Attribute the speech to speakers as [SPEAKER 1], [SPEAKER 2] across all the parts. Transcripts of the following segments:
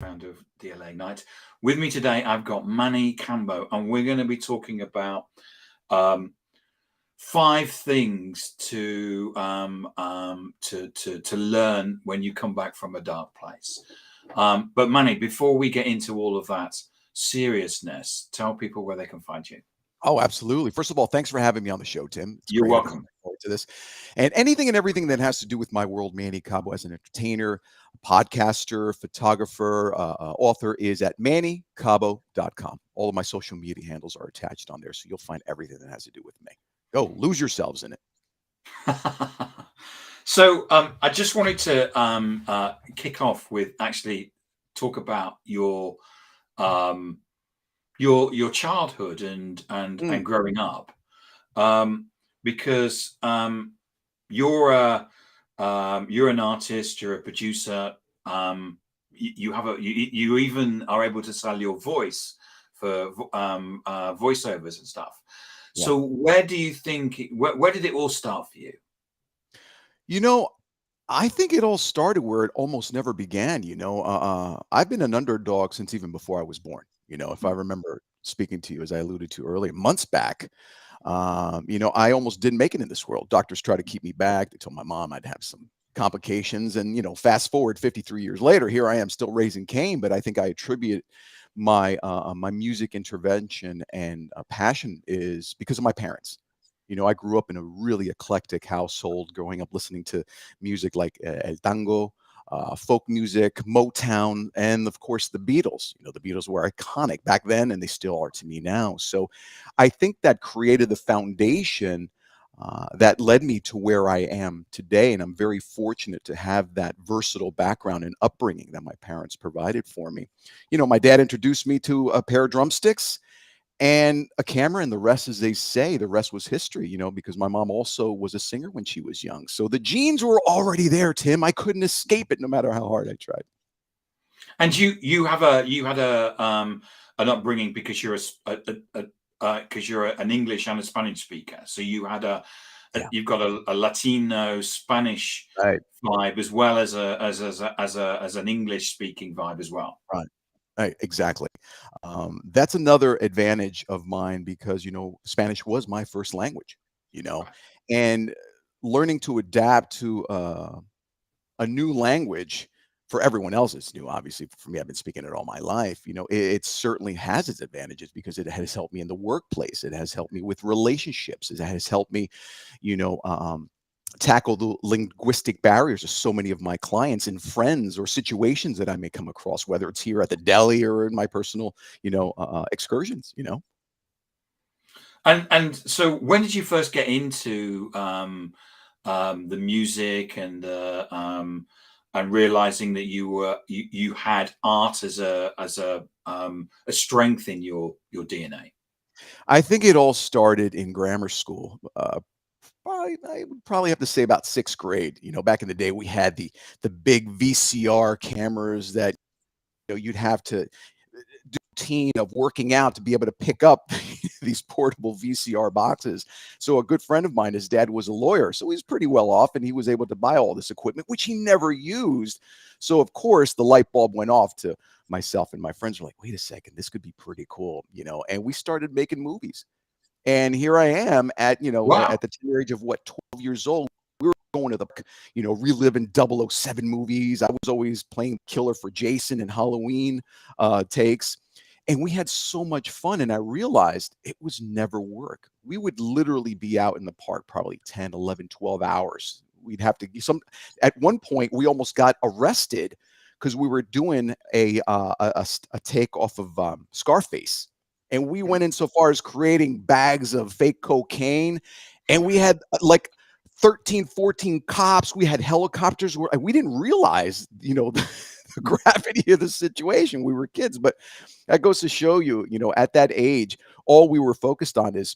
[SPEAKER 1] Round of the LA night. With me today, I've got Manny Cabo, and we're going to be talking about um, 5 things to learn when you come back from a dark place. But Manny, before we get into all of that seriousness, tell people where they can find you.
[SPEAKER 2] Oh, absolutely. First of all, thanks for having me on the show, Tim. It's
[SPEAKER 1] You're
[SPEAKER 2] great. I've been looking
[SPEAKER 1] welcome.
[SPEAKER 2] forward to this. And anything and everything that has to do with my world, Manny Cabo, as an entertainer, podcaster, photographer, author, is at mannycabo.com. All of my social media handles are attached on there, so you'll find everything that has to do with me. Go lose yourselves in it.
[SPEAKER 1] So I just wanted to kick off with actually talk about um, your childhood and
[SPEAKER 2] Mm,
[SPEAKER 1] growing up, um, because you're an artist, you're a producer. You have you even are able to sell your voice for voiceovers and stuff.
[SPEAKER 2] yeah.
[SPEAKER 1] So where do you think where did it all start for you?
[SPEAKER 2] You know, I think it all started where it almost never began. I've been an underdog since even before I was born. If I remember speaking to you, as I alluded to earlier, months back, I almost didn't make it in this world. Doctors tried to keep me back. They told my mom I'd have some complications. And, fast forward 53 years later, here I am still raising Cain. But I think I attribute my music intervention and passion is because of my parents. I grew up in a really eclectic household, growing up listening to music like el tango, folk music, Motown, and of course the Beatles. The Beatles were iconic back then, and they still are to me now. So, I think that created the foundation that led me to where I am today, and I'm very fortunate to have that versatile background and upbringing that my parents provided for me. My dad introduced me to a pair of drumsticks and a camera, and the rest, as they say, the rest was history, because my mom also was a singer when she was young. So the genes were already there, Tim. I couldn't escape it no matter how hard I tried.
[SPEAKER 1] And you had a an upbringing because you're because you're an English and a Spanish speaker. So you had
[SPEAKER 2] Yeah.
[SPEAKER 1] you've got a Latino Spanish
[SPEAKER 2] Right.
[SPEAKER 1] vibe as well as as an English speaking vibe as well.
[SPEAKER 2] Right. Right. Exactly. That's another advantage of mine because, Spanish was my first language, you know,
[SPEAKER 1] Right.
[SPEAKER 2] and learning to adapt to a new language for everyone else is new. Obviously, for me, I've been speaking it all my life. It certainly has its advantages because it has helped me in the workplace. It has helped me with relationships. It has helped me, you know, um, tackle the linguistic barriers of so many of my clients and friends or situations that I may come across, whether it's here at the deli or in my personal, excursions.
[SPEAKER 1] And so when did you first get into the music and realizing that you had art as a strength in your DNA?
[SPEAKER 2] I think it all started in grammar school. I would probably have to say about sixth grade. Back in the day, we had the big VCR cameras that you'd have to do a routine of working out to be able to pick up these portable VCR boxes. So a good friend of mine, his dad was a lawyer, so he's pretty well off, and he was able to buy all this equipment, which he never used. So of course, the light bulb went off to myself and my friends were like, wait a second, this could be pretty cool, and we started making movies. And here I am at
[SPEAKER 1] Wow.
[SPEAKER 2] the tender age of what, 12 years old. We were going to reliving 007 movies. I was always playing killer for Jason and Halloween takes. And we had so much fun. And I realized it was never work. We would literally be out in the park probably 10, 11, 12 hours. We'd have to at one point, we almost got arrested because we were doing a take off of Scarface, and we went in so far as creating bags of fake cocaine, and we had like 13, 14 cops. We had helicopters where we didn't realize, the gravity of the situation. We were kids, but that goes to show you, at that age, all we were focused on is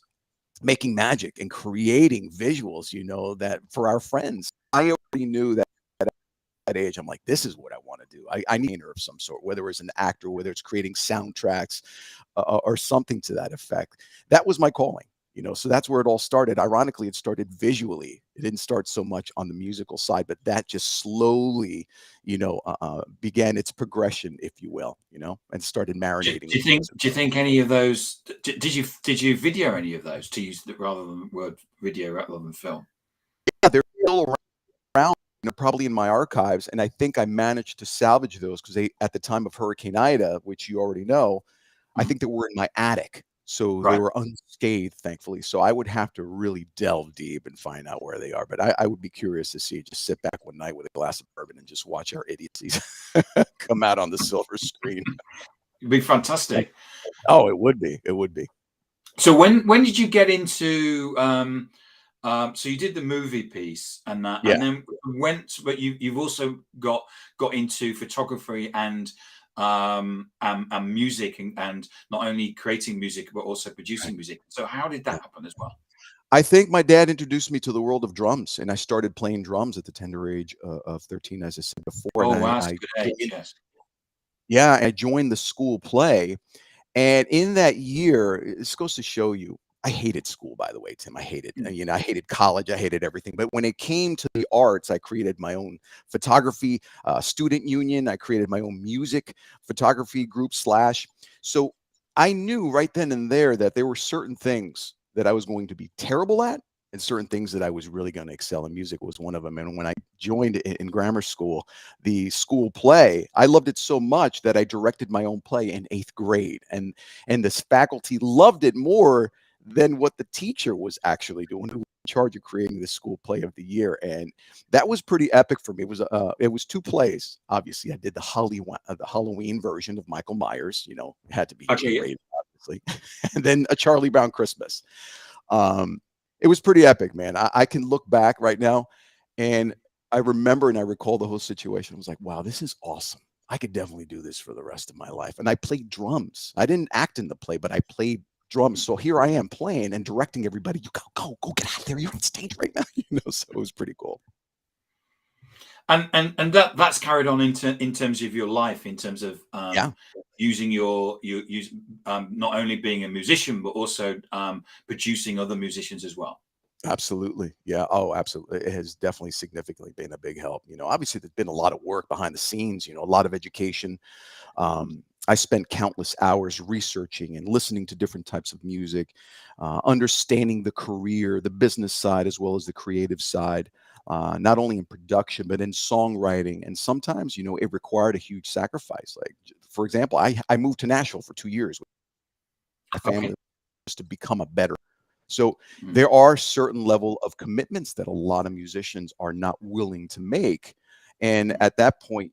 [SPEAKER 2] making magic and creating visuals, that for our friends. I already knew that at that age, I'm like, this is what I want to do. I need a of some sort, whether it's an actor, whether it's creating soundtracks or something to that effect. That was my calling. So that's where it all started. Ironically, it started visually. It didn't start so much on the musical side, but that just slowly, began its progression, if you will, and started marinating
[SPEAKER 1] Do you
[SPEAKER 2] with me
[SPEAKER 1] think?
[SPEAKER 2] as a
[SPEAKER 1] Do you think any of those? Did you video any of those, to use rather than word video rather than film?
[SPEAKER 2] yeah, they're still around, probably in my archives, and I think I managed to salvage those because they, at the time of Hurricane Ida, which you already know, I
[SPEAKER 1] Mhm.
[SPEAKER 2] think they were in my attic, so they
[SPEAKER 1] Right.
[SPEAKER 2] were unscathed, thankfully. So I would have to really delve deep and find out where they are. But I would be curious to see. Just sit back one night with a glass of bourbon and just watch our idiocies come out on the silver screen.
[SPEAKER 1] It'd be fantastic.
[SPEAKER 2] Oh, it would be. It would be.
[SPEAKER 1] So when did you get into? So you did the movie piece and that,
[SPEAKER 2] Yeah.
[SPEAKER 1] and then but you've also got into photography and music, and not only creating music but also
[SPEAKER 2] Right.
[SPEAKER 1] producing music. So how did
[SPEAKER 2] Yeah.
[SPEAKER 1] that happen as well?
[SPEAKER 2] I think my dad introduced me to the world of drums, and I started playing drums at the tender age of 13, as I said before. And
[SPEAKER 1] Oh
[SPEAKER 2] I,
[SPEAKER 1] wow, that's a
[SPEAKER 2] I
[SPEAKER 1] good age.
[SPEAKER 2] joined,
[SPEAKER 1] Yes.
[SPEAKER 2] yeah, I joined the school play. And in that year, this goes to show you, I hated school, by the way, Tim. I hated,
[SPEAKER 1] Mm.
[SPEAKER 2] I hated college. I hated everything. But when it came to the arts, I created my own photography student union. I created my own music photography group slash. So I knew right then and there that there were certain things that I was going to be terrible at, and certain things that I was really going to excel in. Music was one of them. And when I joined in grammar school, the school play, I loved it so much that I directed my own play in 8th grade. And this faculty loved it more than what the teacher was actually doing, who was in charge of creating the school play of the year. And that was pretty epic for me. It was 2 plays. Obviously, I did the Halloween version of Michael Myers, it had to be
[SPEAKER 1] Okay. Yeah.
[SPEAKER 2] G-rated, obviously. And then a Charlie Brown Christmas. Um, it was pretty epic, man. I can look back right now, and I remember and I recall the whole situation. I was like, wow, this is awesome. I could definitely do this for the rest of my life. And I played drums. I didn't act in the play, but I played drums. So here I am playing and directing everybody. You go, get out of there. You're on stage right now. So it was pretty cool.
[SPEAKER 1] And that's carried on in terms of your life, in terms of
[SPEAKER 2] Yeah,
[SPEAKER 1] using your use not only being a musician but also producing other musicians as well.
[SPEAKER 2] absolutely. Yeah. Oh, absolutely. It has definitely significantly been a big help. Obviously there's been a lot of work behind the scenes, a lot of education. I spent countless hours researching and listening to different types of music, understanding the career, the business side, as well as the creative side, not only in production, but in songwriting. And sometimes, it required a huge sacrifice. Like, for example, I moved to Nashville for 2 years with my family
[SPEAKER 1] Okay.
[SPEAKER 2] just to become a better. So
[SPEAKER 1] Mm.
[SPEAKER 2] there are certain level of commitments that a lot of musicians are not willing to make. And
[SPEAKER 1] Mm.
[SPEAKER 2] at that point,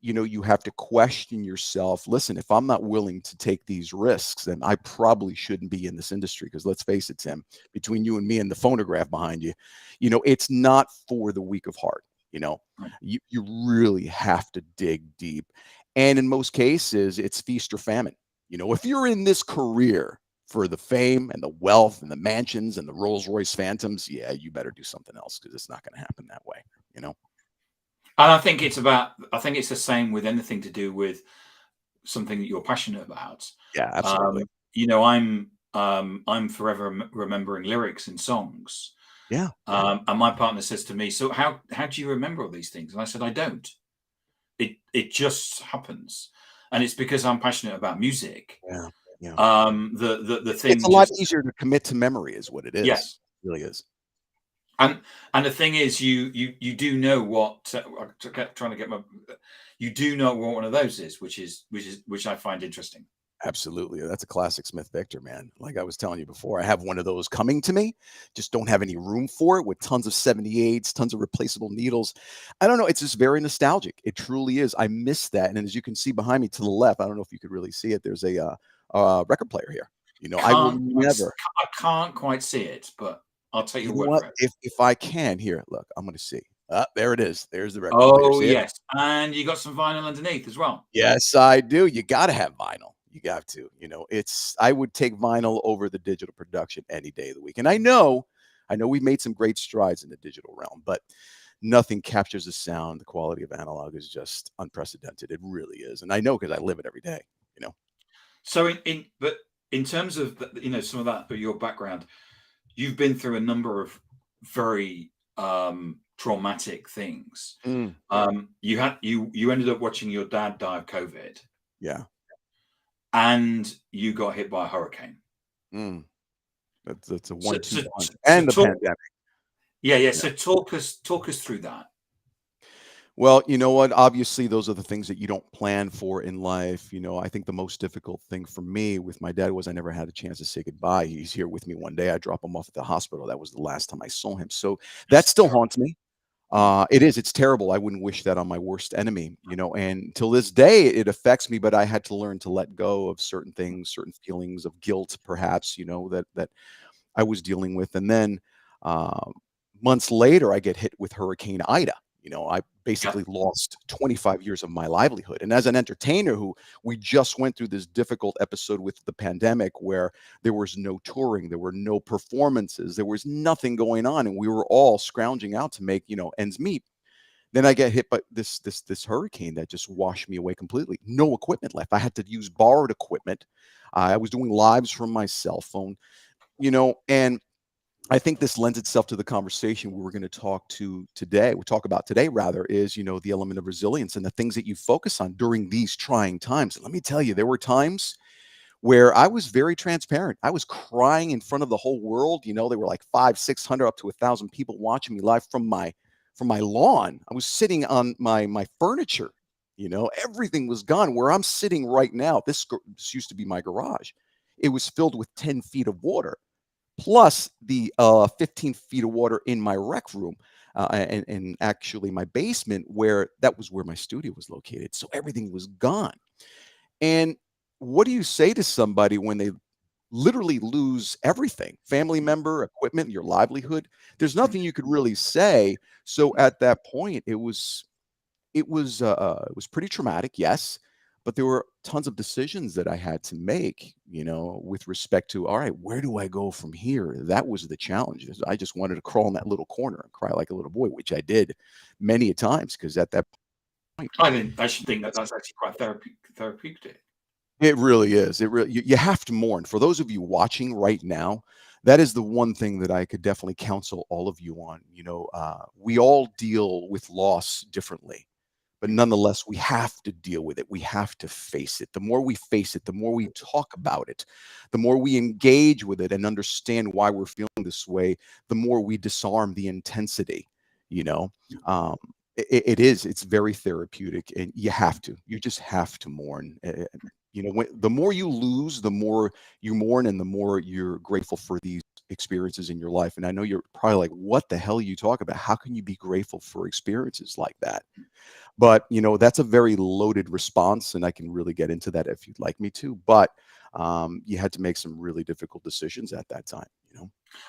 [SPEAKER 2] you have to question yourself. Listen, if I'm not willing to take these risks, then I probably shouldn't be in this industry. Because let's face it, Tim, between you and me and the phonograph behind you, it's not for the weak of heart. You know,
[SPEAKER 1] Right.
[SPEAKER 2] you really have to dig deep. And in most cases, it's feast or famine. If you're in this career for the fame and the wealth and the mansions and the Rolls Royce Phantoms, yeah, you better do something else because it's not going to happen that way. You know?
[SPEAKER 1] And I think it's the same with anything to do with something that you're passionate about.
[SPEAKER 2] Yeah, absolutely.
[SPEAKER 1] I'm forever remembering lyrics in songs.
[SPEAKER 2] Yeah.
[SPEAKER 1] And my partner says to me, "So how do you remember all these things?" And I said, "I don't. It just happens, and it's because I'm passionate about music.
[SPEAKER 2] Yeah. Yeah.
[SPEAKER 1] The
[SPEAKER 2] It's
[SPEAKER 1] thing
[SPEAKER 2] a lot
[SPEAKER 1] just
[SPEAKER 2] easier to commit to memory is what it is.
[SPEAKER 1] yes,
[SPEAKER 2] It really is.
[SPEAKER 1] and the thing is, you do know what trying to get my you do know what one of those is, which I find interesting.
[SPEAKER 2] Absolutely. That's a classic Smith Victor, man. Like I was telling you before, I have one of those coming to me, just don't have any room for it with tons of 78s, tons of replaceable needles. I don't know. It's just very nostalgic. It truly is. I miss that. And as you can see behind me to the left, I don't know if you could really see it. There's a record player here. I will never,
[SPEAKER 1] I can't quite see it, but I'll take
[SPEAKER 2] you
[SPEAKER 1] your
[SPEAKER 2] know
[SPEAKER 1] word
[SPEAKER 2] what?
[SPEAKER 1] for it.
[SPEAKER 2] If I can here, look, I'm going to see. There it is. There's the record player.
[SPEAKER 1] Oh
[SPEAKER 2] See it?
[SPEAKER 1] yes, and you got some vinyl underneath as well.
[SPEAKER 2] Yes, I do. You gotta have vinyl. You got to. I would take vinyl over the digital production any day of the week. And I know we've made some great strides in the digital realm, but nothing captures the sound. The quality of analog is just unprecedented. It really is. And I know because I live it every day, you know.
[SPEAKER 1] So in terms of some of that your background, you've been through a number of very traumatic things.
[SPEAKER 2] Mm,
[SPEAKER 1] You ended up watching your dad die of COVID,
[SPEAKER 2] yeah.
[SPEAKER 1] and you got hit by a hurricane.
[SPEAKER 2] Mm. That's a
[SPEAKER 1] So,
[SPEAKER 2] 1-2
[SPEAKER 1] so,
[SPEAKER 2] punch,
[SPEAKER 1] so
[SPEAKER 2] and the
[SPEAKER 1] talk,
[SPEAKER 2] pandemic.
[SPEAKER 1] yeah, yeah.
[SPEAKER 2] Yeah.
[SPEAKER 1] So talk us through that.
[SPEAKER 2] Well, you know what? Obviously, those are the things that you don't plan for in life. I think the most difficult thing for me with my dad was I never had a chance to say goodbye. He's here with me one day. I drop him off at the hospital. That was the last time I saw him. So that
[SPEAKER 1] That's
[SPEAKER 2] still
[SPEAKER 1] terrible.
[SPEAKER 2] haunts me.
[SPEAKER 1] Mm.
[SPEAKER 2] It is. It's terrible. I wouldn't wish that on my worst enemy. And till this day, it affects me. But I had to learn to let go of certain things, certain feelings of guilt, perhaps. That I was dealing with. And then uh, months later, I get hit with Hurricane Ida. I
[SPEAKER 1] Yeah,
[SPEAKER 2] basically lost 25 years of my livelihood. And as an entertainer we just went through this difficult episode with the pandemic where there was no touring, there were no performances, there was nothing going on. And we were all scrounging out to make, ends meet. Then I get hit by this hurricane that just washed me away completely. No equipment left. I had to use borrowed equipment. I was doing lives from my cell phone, and I think this lends itself to the conversation we were going to talk to today. We talk about today, rather, is the element of resilience and the things that you focus on during these trying times. And let me tell you, there were times where I was very transparent. I was crying in front of the whole world. There were like 500, 600, up to 1,000 people watching me live from my lawn. I was sitting on my furniture. Everything was gone. Where I'm sitting right now, this used to be my garage. It was filled with 10 feet of water plus the 15 feet of water in my rec room, and actually my basement, where that was where my studio was located. So everything was gone. And what do you say to somebody when they literally lose everything? Family member, equipment, your livelihood. There's nothing you could really say. So at that point, it was pretty traumatic, yes, but there were tons of decisions that I had to make, with respect to, all right, where do I go from here? That was the challenge. I just wanted to crawl in that little corner and cry like a little boy, which I did many a times, because at that point,
[SPEAKER 1] I should think that
[SPEAKER 2] that's
[SPEAKER 1] that's actually quite therapeutic.
[SPEAKER 2] it really is. It really you have to mourn. For those of you watching right now, that is the one thing that I could definitely counsel all of you on. We all deal with loss differently. But
[SPEAKER 1] Mm.
[SPEAKER 2] nonetheless, we have to deal with it. We have to face it. The more we face it, the more we talk about it, the more we engage with it and understand why we're feeling this way, the more we disarm the intensity. You know, um, it's very therapeutic, and you just have to mourn. The more you lose, the more you mourn, and the more you're grateful for these experiences in your life. And I know you're probably like, what the hell you talk about? How can you be grateful for experiences like that? But, that's a very loaded response, and I can really get into that if you'd like me to. But you had to make some really difficult decisions at that time.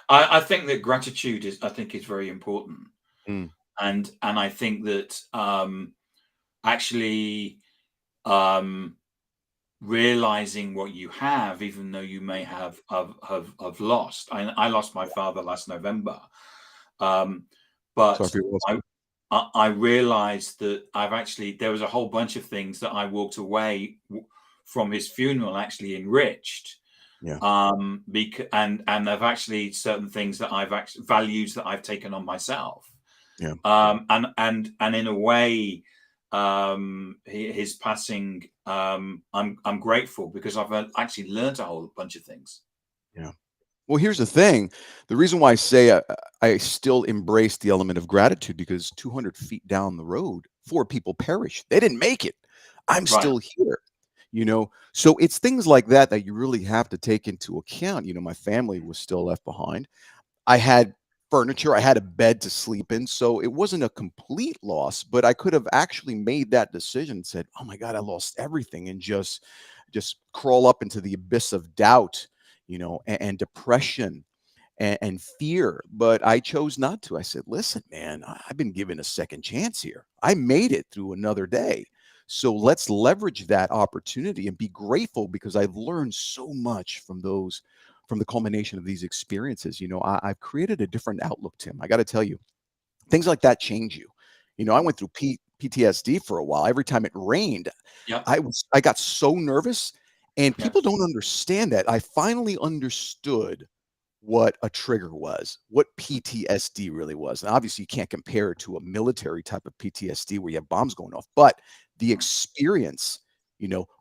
[SPEAKER 1] I think that gratitude is very important,
[SPEAKER 2] Mm,
[SPEAKER 1] and I think that actually um, realizing what you have, even though you may have lost. I lost my father last November, um,
[SPEAKER 2] sorry
[SPEAKER 1] but
[SPEAKER 2] for your loss.
[SPEAKER 1] I realized that there was a whole bunch of things that I walked away from his funeral actually enriched.
[SPEAKER 2] Yeah,
[SPEAKER 1] And there've actually certain things that I've actually values that I've taken on myself.
[SPEAKER 2] yeah.
[SPEAKER 1] And in a way, his passing, I'm grateful because I've actually learned a whole bunch of things.
[SPEAKER 2] Yeah. Well, here's the thing. The reason why I say I still embrace the element of gratitude, because 200 feet down the road, 4 people perished. They didn't make it. I'm
[SPEAKER 1] Right.
[SPEAKER 2] still here. So it's things like that you really have to take into account. My family was still left behind. I had furniture, I had a bed to sleep in, so it wasn't a complete loss, but I could have actually made that decision, said, "Oh my god, I lost everything," and just crawl up into the abyss of doubt, and depression and fear. But I chose not to. I said, "Listen, man, I've been given a second chance here. I made it through another day. So let's leverage that opportunity and be grateful, because I've learned so much from the culmination of these experiences. I've created a different outlook, Tim. I got to tell you, things like that change you. I went through PTSD for a while. Every time it rained,
[SPEAKER 1] Yep.
[SPEAKER 2] I got so nervous, and
[SPEAKER 1] Yeah.
[SPEAKER 2] people don't understand that. I finally understood what a trigger was, what PTSD really was. And obviously, you can't compare it to a military type of PTSD where you have bombs going off, but the experience,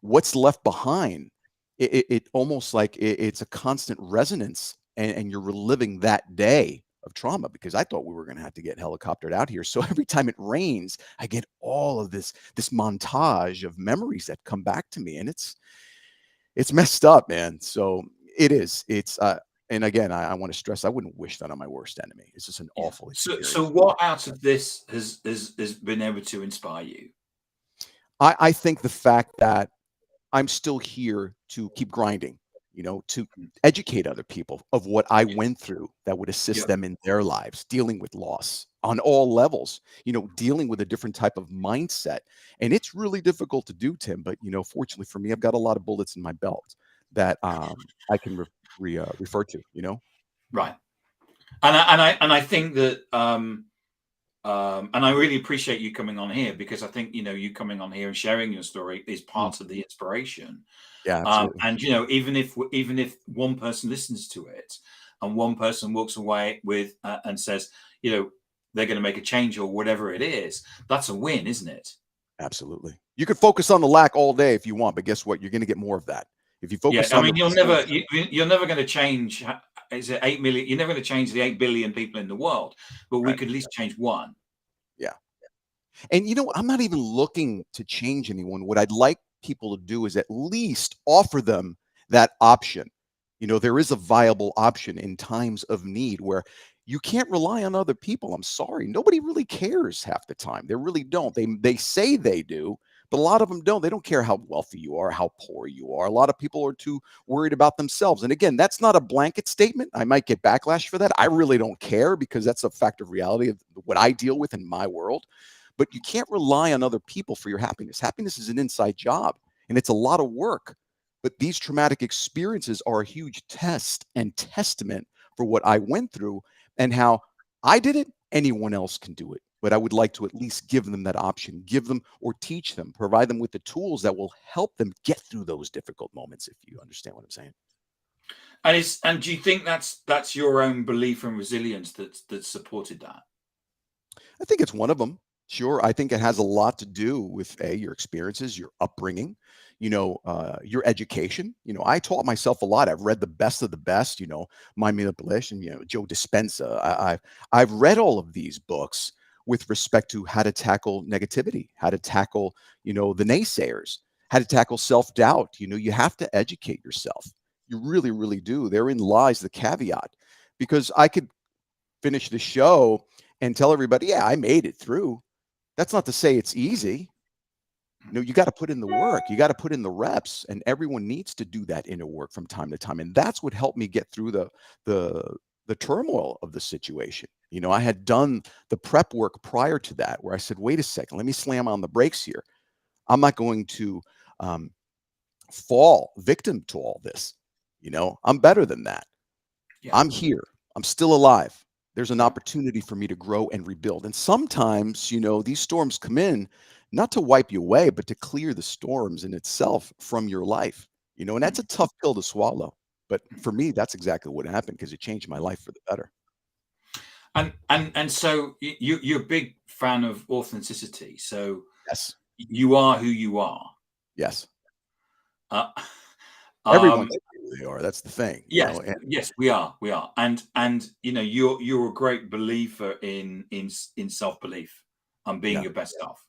[SPEAKER 2] what's left behind, it almost like it's a constant resonance, and you're reliving that day of trauma, because I thought we were going to have to get helicoptered out here. So every time it rains, I get all of this montage of memories that come back to me, and it's messed up, man. So it is. And again, I want to stress, I wouldn't wish that on my worst enemy. It's just an
[SPEAKER 1] Yeah.
[SPEAKER 2] awful
[SPEAKER 1] So
[SPEAKER 2] experience.
[SPEAKER 1] what out of this has been able to inspire you?
[SPEAKER 2] I think the fact that I'm still here to keep grinding, to
[SPEAKER 1] Mm.
[SPEAKER 2] educate other people of what I
[SPEAKER 1] Yeah.
[SPEAKER 2] went through that would assist
[SPEAKER 1] Yeah.
[SPEAKER 2] them in their lives, dealing with loss on all levels, dealing with a different type of mindset. And it's really difficult to do, Tim. But, fortunately for me, I've got a lot of bullets in my belt that I can refer to.
[SPEAKER 1] Right. And I think that and I really appreciate you coming on here, because I think you coming on here and sharing your story is
[SPEAKER 2] Mm.
[SPEAKER 1] part of the inspiration.
[SPEAKER 2] Yeah, absolutely.
[SPEAKER 1] And even if one person listens to it and one person walks away with and says, they're going to make a change or whatever it is, that's a win, isn't it?
[SPEAKER 2] Absolutely. You could focus on the lack all day if you want, but guess what? You're going to get more of that. If you
[SPEAKER 1] Yeah,
[SPEAKER 2] focus
[SPEAKER 1] I
[SPEAKER 2] on the
[SPEAKER 1] mean,
[SPEAKER 2] resilience.
[SPEAKER 1] you're never going to change. Is it 8 million? You're never going to change the 8 billion people in the world, but we
[SPEAKER 2] Right.
[SPEAKER 1] could at least change one.
[SPEAKER 2] Yeah. And I'm not even looking to change anyone. What I'd like people to do is at least offer them that option. There is a viable option in times of need where you can't rely on other people. I'm sorry. Nobody really cares half the time. They really don't. They say they do, but a lot of them don't. They don't care how wealthy you are, how poor you are. A lot of people are too worried about themselves. And again, that's not a blanket statement. I might get backlash for that. I really don't care, because that's a fact of reality of what I deal with in my world. But you can't rely on other people for your happiness. Happiness is an inside job, and it's a lot of work. But these traumatic experiences are a huge test and testament for what I went through, and how I did it. Anyone else can do it. But I would like to at least give them that option, give them or teach them, provide them with the tools that will help them get through those difficult moments, if you understand what I'm saying.
[SPEAKER 1] And do you think that's your own belief and resilience that supported that?
[SPEAKER 2] I think it's one of them. Sure. I think it has a lot to do with your experiences, your upbringing, your education. I taught myself a lot. I've read the best of the best, My Manipulation, Joe Dispenza. I've read all of these books with respect to how to tackle negativity, how to tackle, the naysayers, how to tackle self-doubt. You have to educate yourself. You really, really do. Therein lies the caveat, because I could finish the show and tell everybody, yeah, I made it through. That's not to say it's easy. You got to put in the work. You got to put in the reps, and everyone needs to do that inner work from time to time. And that's what helped me get through the turmoil of the situation. I had done the prep work prior to that, where I said, wait a second, let me slam on the brakes here. I'm not going to fall victim to all this. I'm better than that.
[SPEAKER 1] Yeah.
[SPEAKER 2] I'm here. I'm still alive. There's an
[SPEAKER 1] Yeah.
[SPEAKER 2] opportunity for me to grow and rebuild. And sometimes, these storms come in not to wipe you away, but to clear the storms in itself from your life. And that's a
[SPEAKER 1] Mm.
[SPEAKER 2] tough pill to swallow. But for me, that's exactly what happened, because it changed my life for the better.
[SPEAKER 1] And so you're a big fan of authenticity. So
[SPEAKER 2] Yes.
[SPEAKER 1] you are who you are.
[SPEAKER 2] Yes.
[SPEAKER 1] Uh,
[SPEAKER 2] Everyone
[SPEAKER 1] um,
[SPEAKER 2] should be who they are. That's the thing,
[SPEAKER 1] yes,
[SPEAKER 2] And
[SPEAKER 1] yes, we are, and you're a great believer in self belief and being
[SPEAKER 2] yeah,
[SPEAKER 1] your best self.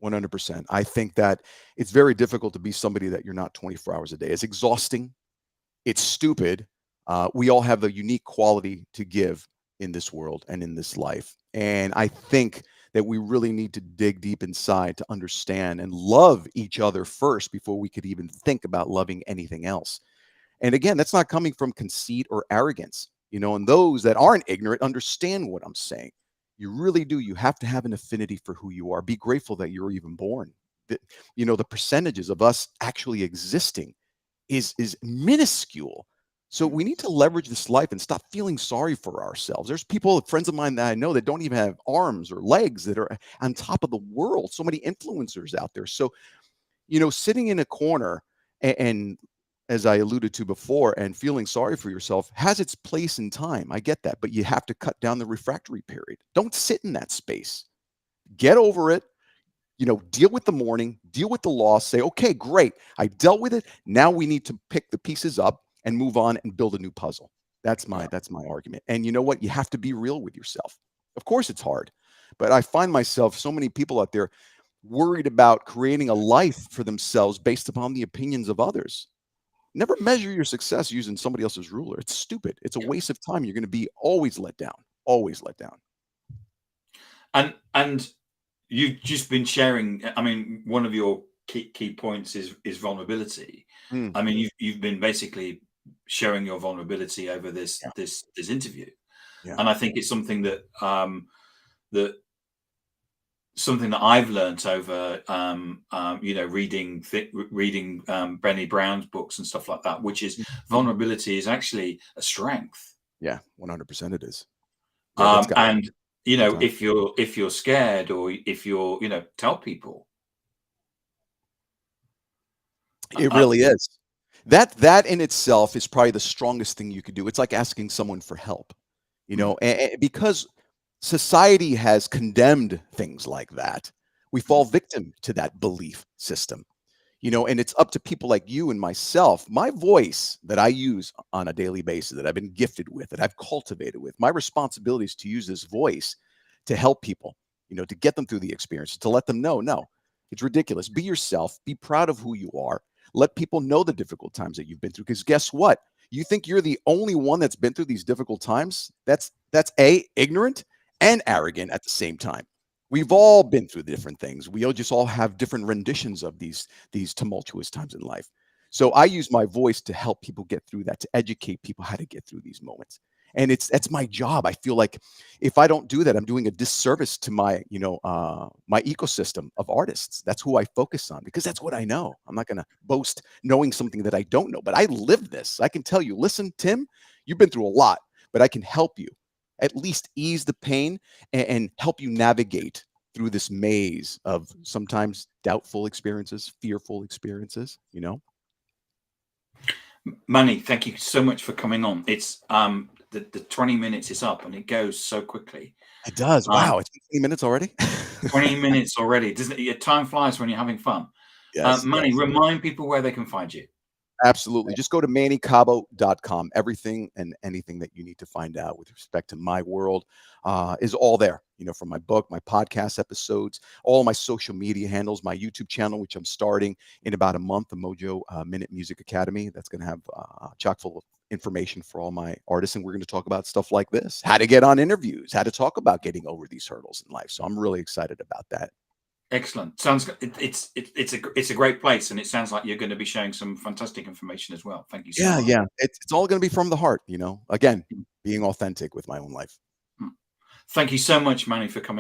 [SPEAKER 2] 100%. I think that it's very difficult to be somebody that you're not 24 hours a day. It's exhausting. It's stupid. We all have a unique quality to give in this world and in this life. And I think that we really need to dig deep inside to understand and love each other first before we could even think about loving anything else. And again, that's not coming from conceit or arrogance. And those that aren't ignorant understand what I'm saying. You really do. You have to have an affinity for who you are. Be grateful that you're even born. That, the percentages of us actually existing is minuscule. So
[SPEAKER 1] Mm.
[SPEAKER 2] we need to leverage this life and stop feeling sorry for ourselves. There's people, friends of mine that I know, that don't even have arms or legs, that are on top of the world. So many influencers out there. So, sitting in a corner and as I alluded to before, and feeling sorry for yourself has its place in time. I get that, but you have to cut down the refractory period. Don't sit in that space. Get over it. Deal with the mourning, deal with the loss, say, okay, great. I dealt with it. Now we need to pick the pieces up and move on and build a new puzzle. That's my argument. And you know what? You have to be real with yourself. Of course it's hard, but I find myself, so many people out there worried about creating a life for themselves based upon the opinions of others. Never measure your success using somebody else's ruler. It's stupid. It's a waste of time. You're going to be always let down, always let down.
[SPEAKER 1] And you've just been sharing. I mean, one of your key points is vulnerability. I mean, you've been basically sharing your vulnerability over this interview, and I think it's something that something that I've learned over reading Brené Brown's books and stuff like that, which is vulnerability is actually a strength.
[SPEAKER 2] Yeah, 100% it is.
[SPEAKER 1] And if you're scared, or if you're tell people.
[SPEAKER 2] It really is. That in itself is probably the strongest thing you could do. It's like asking someone for help, and because society has condemned things like that, we fall victim to that belief system, and it's up to people like you and myself. My voice that I use on a daily basis, that I've been gifted with, that I've cultivated with, my responsibility is to use this voice to help people, to get them through the experience, to let them know, no, it's ridiculous. Be yourself. Be proud of who you are. Let people know the difficult times that you've been through. Because guess what? You think you're the only one that's been through these difficult times? That's ignorant and arrogant at the same time. We've all been through different things. We all just have different renditions of these tumultuous times in life. So I use my voice to help people get through that, to educate people how to get through these moments. And that's my job. I feel like if I don't do that, I'm doing a disservice to my my ecosystem of artists. That's who I focus on, because that's what I know. I'm not going to boast knowing something that I don't know, but I live this. I can tell you, listen, Tim, you've been through a lot, but I can help you at least ease the pain and help you navigate through this maze of sometimes doubtful experiences, fearful experiences,
[SPEAKER 1] Manny, thank you so much for coming on. It's the 20 minutes is up, and it goes so quickly.
[SPEAKER 2] It does. Wow, it's 20 minutes already.
[SPEAKER 1] 20 minutes already. Doesn't it? Time flies when you're having fun.
[SPEAKER 2] Yes,
[SPEAKER 1] Manny, remind people where they can find you.
[SPEAKER 2] Absolutely. Just go to mannycabo.com. Everything and anything that you need to find out with respect to my world is all there. From my book, my podcast episodes, all my social media handles, my YouTube channel, which I'm starting in about a month, the Mojo Minute Music Academy. That's going to have chock full of information for all my artists. And we're going to talk about stuff like this, how to get on interviews, how to talk about getting over these hurdles in life. So I'm really excited about that.
[SPEAKER 1] Excellent. Sounds it's a great place, and it sounds like you're going to be sharing some fantastic information as well. Thank you so much.
[SPEAKER 2] Yeah. It's all going to be from the heart, again, being authentic with my own life.
[SPEAKER 1] Thank you so much, Manny, for coming on.